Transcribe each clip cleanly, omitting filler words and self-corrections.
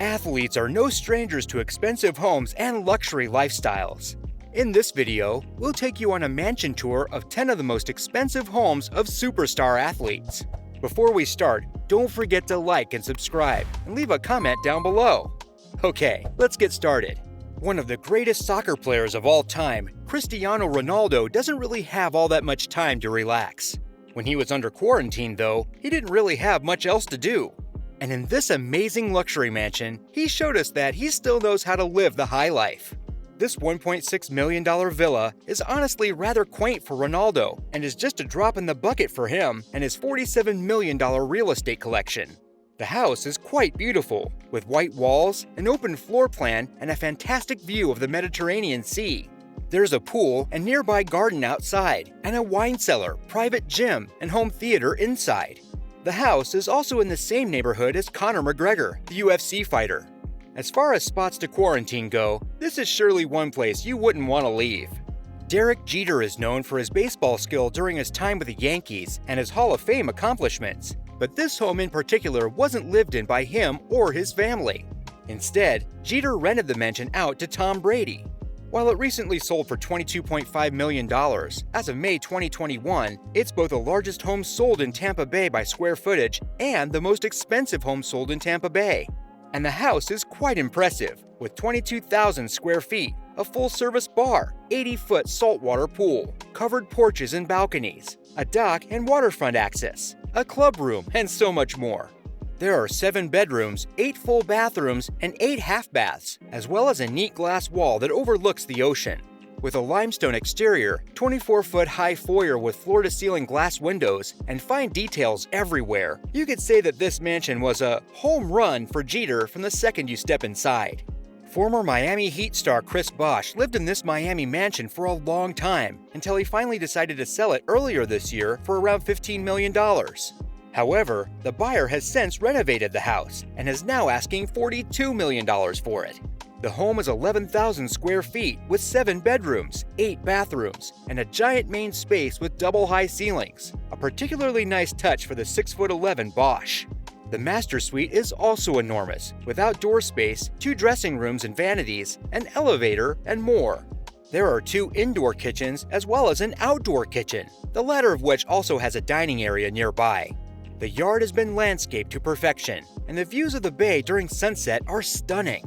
Athletes are no strangers to expensive homes and luxury lifestyles. In this video, we'll take you on a mansion tour of 10 of the most expensive homes of superstar athletes. Before we start, don't forget to like and subscribe and leave a comment down below. Okay, let's get started. One of the greatest soccer players of all time, Cristiano Ronaldo doesn't really have all that much time to relax. When he was under quarantine, though, he didn't really have much else to do. And in this amazing luxury mansion, he showed us that he still knows how to live the high life. This $1.6 million villa is honestly rather quaint for Ronaldo and is just a drop in the bucket for him and his $47 million real estate collection. The house is quite beautiful, with white walls, an open floor plan, and a fantastic view of the Mediterranean Sea. There's a pool and nearby garden outside, and a wine cellar, private gym, and home theater inside. The house is also in the same neighborhood as Conor McGregor, the UFC fighter. As far as spots to quarantine go, this is surely one place you wouldn't want to leave. Derek Jeter is known for his baseball skill during his time with the Yankees and his Hall of Fame accomplishments, but this home in particular wasn't lived in by him or his family. Instead, Jeter rented the mansion out to Tom Brady. While it recently sold for $22.5 million, as of May 2021, it's both the largest home sold in Tampa Bay by square footage and the most expensive home sold in Tampa Bay. And the house is quite impressive, with 22,000 square feet, a full-service bar, 80-foot saltwater pool, covered porches and balconies, a dock and waterfront access, a club room, and so much more. There are 7 bedrooms, 8 full bathrooms, and 8 half baths, as well as a neat glass wall that overlooks the ocean. With a limestone exterior, 24-foot high foyer with floor-to-ceiling glass windows, and fine details everywhere, you could say that this mansion was a home run for Jeter from the second you step inside. Former Miami Heat star Bosh lived in this Miami mansion for a long time, until he finally decided to sell it earlier this year for around $15 million. However, the buyer has since renovated the house and is now asking $42 million for it. The home is 11,000 square feet with 7 bedrooms, 8 bathrooms, and a giant main space with double-high ceilings, a particularly nice touch for the 6'11" Bosh. The master suite is also enormous, with outdoor space, 2 dressing rooms and vanities, an elevator, and more. There are 2 indoor kitchens as well as an outdoor kitchen, the latter of which also has a dining area nearby. The yard has been landscaped to perfection, and the views of the bay during sunset are stunning.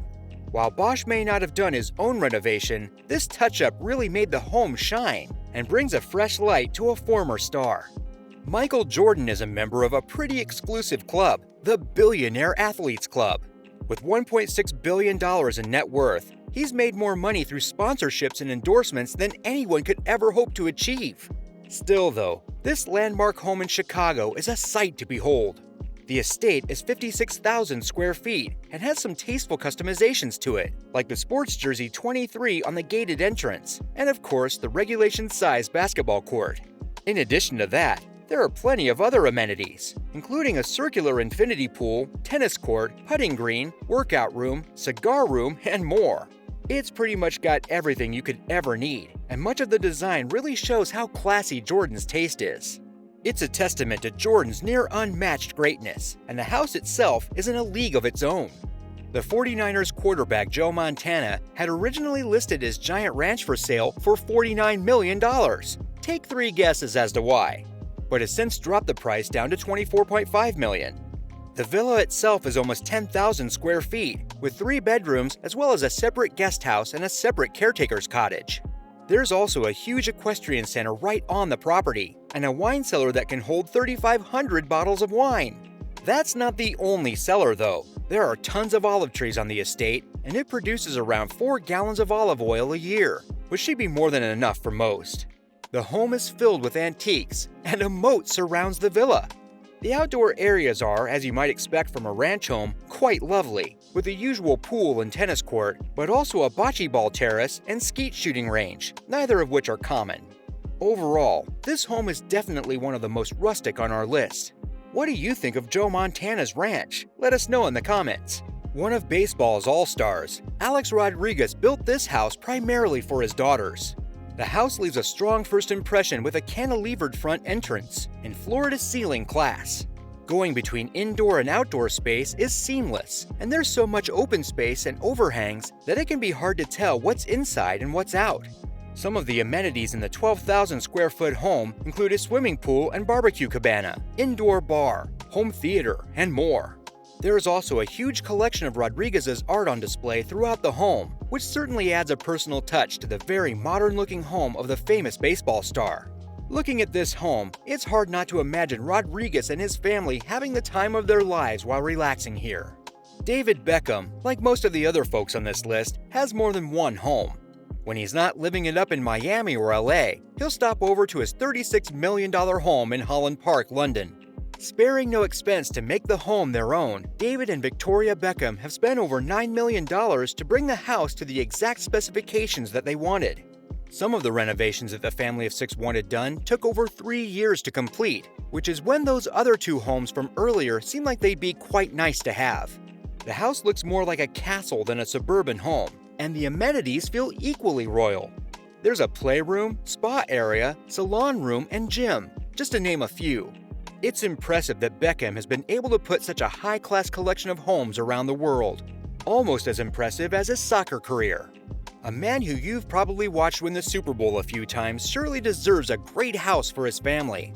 While Bosh may not have done his own renovation, this touch-up really made the home shine and brings a fresh light to a former star. Michael Jordan is a member of a pretty exclusive club, the Billionaire Athletes Club. With $1.6 billion in net worth, he's made more money through sponsorships and endorsements than anyone could ever hope to achieve. Still though, this landmark home in Chicago is a sight to behold. The estate is 56,000 square feet and has some tasteful customizations to it, like the sports jersey 23 on the gated entrance, and of course the regulation-sized basketball court. In addition to that, there are plenty of other amenities, including a circular infinity pool, tennis court, putting green, workout room, cigar room, and more. It's pretty much got everything you could ever need, and much of the design really shows how classy Jordan's taste is. It's a testament to Jordan's near unmatched greatness, and the house itself is in a league of its own. The 49ers quarterback Joe Montana had originally listed his giant ranch for sale for $49 million. Take 3 guesses as to why, but has since dropped the price down to $24.5 million. The villa itself is almost 10,000 square feet, with 3 bedrooms as well as a separate guest house and a separate caretaker's cottage. There's also a huge equestrian center right on the property, and a wine cellar that can hold 3,500 bottles of wine. That's not the only cellar though. There are tons of olive trees on the estate, and it produces around 4 gallons of olive oil a year, which should be more than enough for most. The home is filled with antiques, and a moat surrounds the villa. The outdoor areas are, as you might expect from a ranch home, quite lovely, with the usual pool and tennis court, but also a bocce ball terrace and skeet shooting range, neither of which are common. Overall, this home is definitely one of the most rustic on our list. What do you think of Joe Montana's ranch? Let us know in the comments. One of baseball's all-stars, Alex Rodriguez built this house primarily for his daughters. The house leaves a strong first impression with a cantilevered front entrance and floor-to-ceiling class. Going between indoor and outdoor space is seamless, and there's so much open space and overhangs that it can be hard to tell what's inside and what's out. Some of the amenities in the 12,000 square foot home include a swimming pool and barbecue cabana, indoor bar, home theater, and more. There is also a huge collection of Rodriguez's art on display throughout the home, which certainly adds a personal touch to the very modern-looking home of the famous baseball star. Looking at this home, it's hard not to imagine Rodriguez and his family having the time of their lives while relaxing here. David Beckham, like most of the other folks on this list, has more than one home. When he's not living it up in Miami or LA, he'll stop over to his $36 million home in Holland Park, London. Sparing no expense to make the home their own, David and Victoria Beckham have spent over $9 million to bring the house to the exact specifications that they wanted. Some of the renovations that the family of 6 wanted done took over 3 years to complete, which is when those other 2 homes from earlier seemed like they'd be quite nice to have. The house looks more like a castle than a suburban home, and the amenities feel equally royal. There's a playroom, spa area, salon room, and gym, just to name a few. It's impressive that Beckham has been able to put such a high-class collection of homes around the world, almost as impressive as his soccer career. A man who you've probably watched win the Super Bowl a few times surely deserves a great house for his family.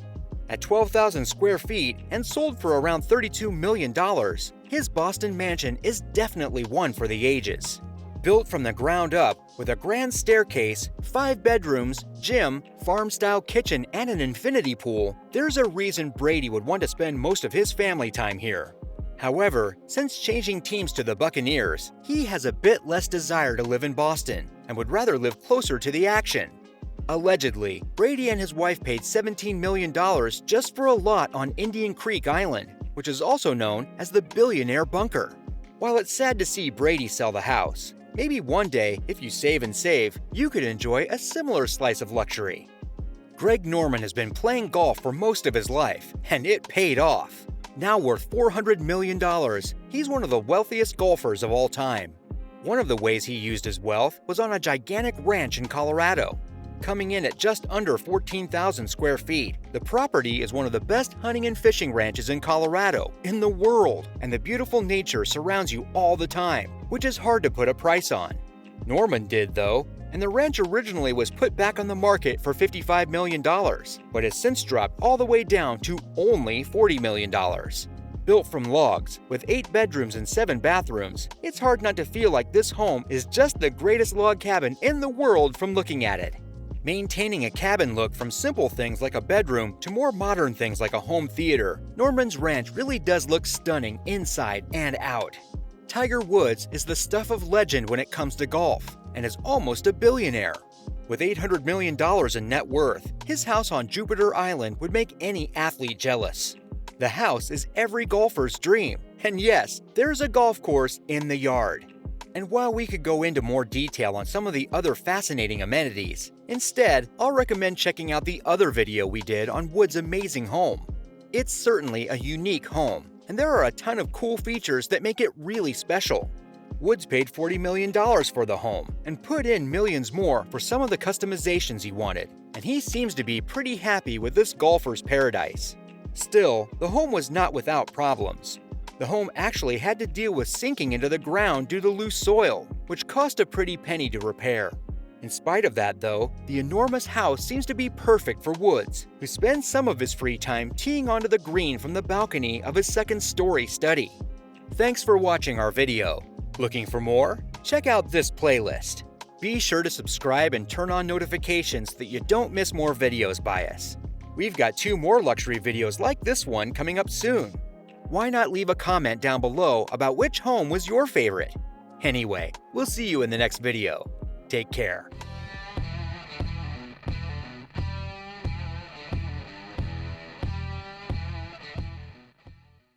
At 12,000 square feet and sold for around $32 million, his Boston mansion is definitely one for the ages. Built from the ground up with a grand staircase, 5 bedrooms, gym, farm-style kitchen, and an infinity pool, there's a reason Brady would want to spend most of his family time here. However, since changing teams to the Buccaneers, he has a bit less desire to live in Boston and would rather live closer to the action. Allegedly, Brady and his wife paid $17 million just for a lot on Indian Creek Island, which is also known as the Billionaire Bunker. While it's sad to see Brady sell the house, maybe one day, if you save and save, you could enjoy a similar slice of luxury. Greg Norman has been playing golf for most of his life, and it paid off. Now worth $400 million, he's one of the wealthiest golfers of all time. One of the ways he used his wealth was on a gigantic ranch in Colorado. Coming in at just under 14,000 square feet, the property is one of the best hunting and fishing ranches in Colorado, in the world, and the beautiful nature surrounds you all the time, which is hard to put a price on. Norman did, though, and the ranch originally was put back on the market for $55 million, but has since dropped all the way down to only $40 million. Built from logs, with 8 bedrooms and 7 bathrooms, it's hard not to feel like this home is just the greatest log cabin in the world from looking at it. Maintaining a cabin look from simple things like a bedroom to more modern things like a home theater, Norman's ranch really does look stunning inside and out. Tiger Woods is the stuff of legend when it comes to golf, and is almost a billionaire. With $800 million in net worth, his house on Jupiter Island would make any athlete jealous. The house is every golfer's dream, and yes, there's a golf course in the yard. And while we could go into more detail on some of the other fascinating amenities, instead, I'll recommend checking out the other video we did on Wood's amazing home. It's certainly a unique home, and there are a ton of cool features that make it really special. Woods paid $40 million for the home and put in millions more for some of the customizations he wanted, and he seems to be pretty happy with this golfer's paradise. Still, the home was not without problems. The home actually had to deal with sinking into the ground due to loose soil, which cost a pretty penny to repair. In spite of that, though, the enormous house seems to be perfect for Woods, who spends some of his free time teeing onto the green from the balcony of his second-story study. Thanks for watching our video. Looking for more? Check out this playlist. Be sure to subscribe and turn on notifications so that you don't miss more videos by us. We've got 2 more luxury videos like this one coming up soon. Why not leave a comment down below about which home was your favorite? Anyway, we'll see you in the next video. Take care.